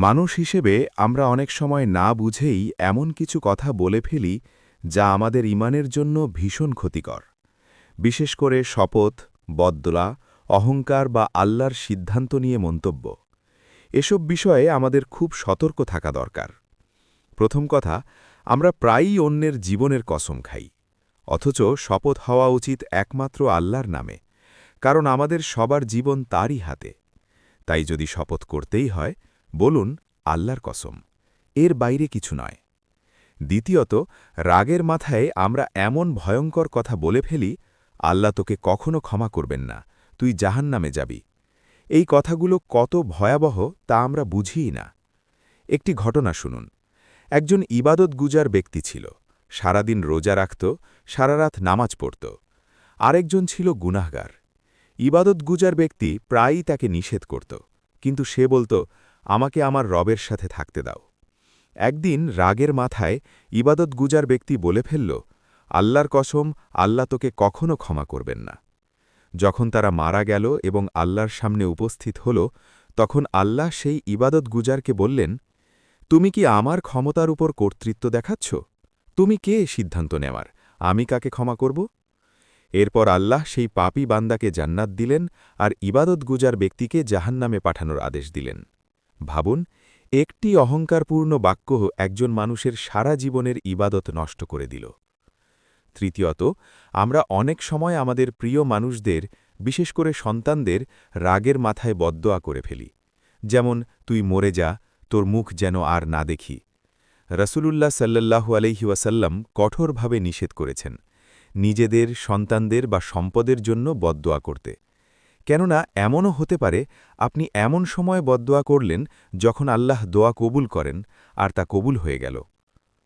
মানুষ হিসেবে আমরা অনেক সময় না বুঝেই এমন কিছু কথা বলে ফেলি যা আমাদের ঈমানের জন্য ভীষণ ক্ষতিকর। বিশেষ করে শপথ, বদদোয়া, অহংকার বা আল্লাহর সিদ্ধান্ত নিয়ে মন্তব্য। এসব বিষয়ে আমাদের খুব সতর্ক থাকা দরকার। প্রথম কথা, আমরা প্রায়ই অন্যের জীবনের কসম খাই, অথচ শপথ হওয়া উচিত একমাত্র আল্লাহর নামে, কারণ আমাদের সবার জীবন তারই হাতে। তাই যদি শপথ করতেই হয়, বলুন আল্লাহর কসম, এর বাইরে কিছু নয়। দ্বিতীয়ত, রাগের মাথায় আমরা এমন ভয়ঙ্কর কথা বলে ফেলি, আল্লাহ তোকে কখনো ক্ষমা করবেন না, তুই জাহান্নামে যাবি। এই কথাগুলো কত ভয়াবহ তা আমরা বুঝিই না। একটি ঘটনা শুনুন। একজন ইবাদত গুজার ব্যক্তি ছিল, সারাদিন রোজা রাখত, সারারাত নামাজ পড়ত। আরেকজন ছিল গুনাহগার। ইবাদত গুজার ব্যক্তি প্রায়ই তাকে নিষেধ করত, কিন্তু সে বলত, আমাকে আমার রবের সাথে থাকতে দাও। একদিন রাগের মাথায় ইবাদত গুজার ব্যক্তি বলে ফেলল, আল্লাহর কসম, আল্লাহ তোকে কখনো ক্ষমা করবেন না। যখন তারা মারা গেল এবং আল্লাহর সামনে উপস্থিত হল, তখন আল্লাহ সেই ইবাদত গুজারকে বললেন, তুমি কি আমার ক্ষমতার উপর কর্তৃত্ব দেখাচ্ছ? তুমি কে সিদ্ধান্ত নেওয়ার আমি কাকে ক্ষমা করব? এরপর আল্লাহ সেই পাপী বান্দাকে জান্নাত দিলেন আর ইবাদত গুজার ব্যক্তিকে জাহান্নামে পাঠানোর আদেশ দিলেন। ভাবুন, একটি অহংকারপূর্ণ বাক্য একজন মানুষের সারা জীবনের ইবাদত নষ্ট করে দিল। তৃতীয়ত, আমরা অনেক সময় আমাদের প্রিয় মানুষদের, বিশেষ করে সন্তানদের, রাগের মাথায় বদদোয়া করে ফেলি। যেমন, তুই মরে যা, তোর মুখ যেন আর না দেখি। রাসূলুল্লাহ সাল্লাল্লাহু আলাইহি ওয়াসাল্লাম কঠোরভাবে নিষেধ করেছেন নিজেদের, সন্তানদের বা সম্পদের জন্য বদদোয়া করতে। কেননা এমনও হতে পারে আপনি এমন সময় বদদোয়া করলেন যখন আল্লাহ দোয়া কবুল করেন, আর তা কবুল হয়ে গেল।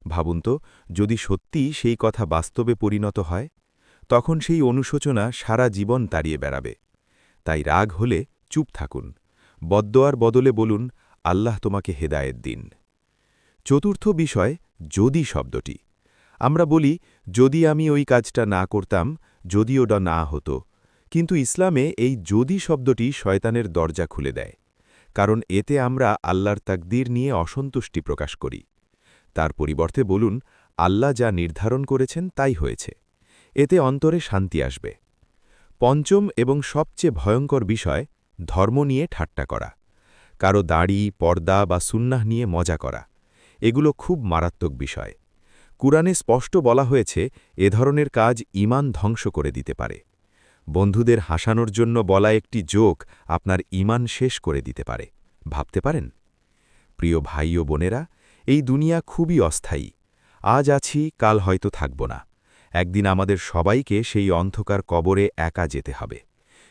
ভাবুন তো, যদি সত্যি সেই কথা বাস্তবে পরিণত হয়, তখন সেই অনুশোচনা সারা জীবন তাড়িয়ে বেড়াবে। তাই রাগ হলে চুপ থাকুন, বদদোয়ার বদলে বলুন, আল্লাহ তোমাকে হেদায়েত দিন। চতুর্থ বিষয়, যদি শব্দটি। আমরা বলি, যদি আমি ওই কাজটা না করতাম, যদি ওটা না হতো। কিন্তু ইসলামে এই যদি শব্দটি শয়তানের দরজা খুলে দেয়, কারণ এতে আমরা আল্লাহর তাকদীর নিয়ে অসন্তুষ্টি প্রকাশ করি। তার পরিবর্তে বলুন, আল্লাহ যা নির্ধারণ করেছেন তাই হয়েছে। এতে অন্তরে শান্তি আসবে। পঞ্চম এবং সবচেয়ে ভয়ঙ্কর বিষয়, ধর্ম নিয়ে ঠাট্টা করা। কারো দাড়ি, পর্দা বা সুন্নাহ নিয়ে মজা করা। এগুলো খুব মারাত্মক বিষয়। কুরআনে স্পষ্ট বলা হয়েছে, এ ধরনের কাজ ঈমান ধ্বংস করে দিতে পারে। বন্ধুদের হাসানোর জন্য বলা একটি জোক আপনার ঈমান শেষ করে দিতে পারে। ভাবতে পারেন? প্রিয় ভাই ও বোনেরা, এই দুনিয়া খুবই অস্থায়ী। আজ আছি, কাল হয়তো থাকব না। একদিন আমাদের সবাইকে সেই অন্ধকার কবরে একা যেতে হবে।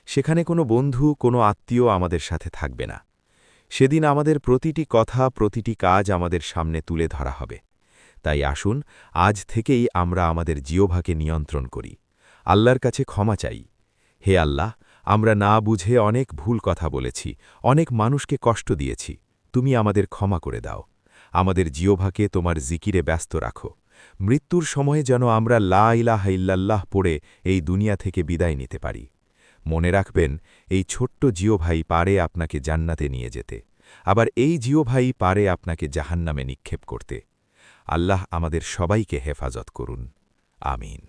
সেখানে কোনো বন্ধু, কোনো আত্মীয় আমাদের সাথে থাকবে না। সেদিন আমাদের প্রতিটি কথা, প্রতিটি কাজ আমাদের সামনে তুলে ধরা হবে। তাই আসুন, আজ থেকেই আমরা আমাদের জিহ্বাকে নিয়ন্ত্রণ করি। আল্লাহর কাছে ক্ষমা চাই। হে আল্লাহ, আমরা না বুঝে অনেক ভুল কথা বলেছি, অনেক মানুষকে কষ্ট দিয়েছি। তুমি আমাদের ক্ষমা করে দাও। আমাদের জিহ্বাকে তোমার জিকিরে ব্যস্ত রাখো। মৃত্যুর সময়ে যেন আমরা লা ইলাহা ইল্লাল্লাহ পড়ে এই দুনিয়া থেকে বিদায় নিতে পারি। মনে রাখবেন, এই ছোট্ট জিহ্বাই পারে আপনাকে জান্নাতে নিয়ে যেতে, আবার এই জিহ্বাই পারে আপনাকে জাহান্নামে নিক্ষেপ করতে। আল্লাহ আমাদের সবাইকে হেফাজত করুন। আমিন।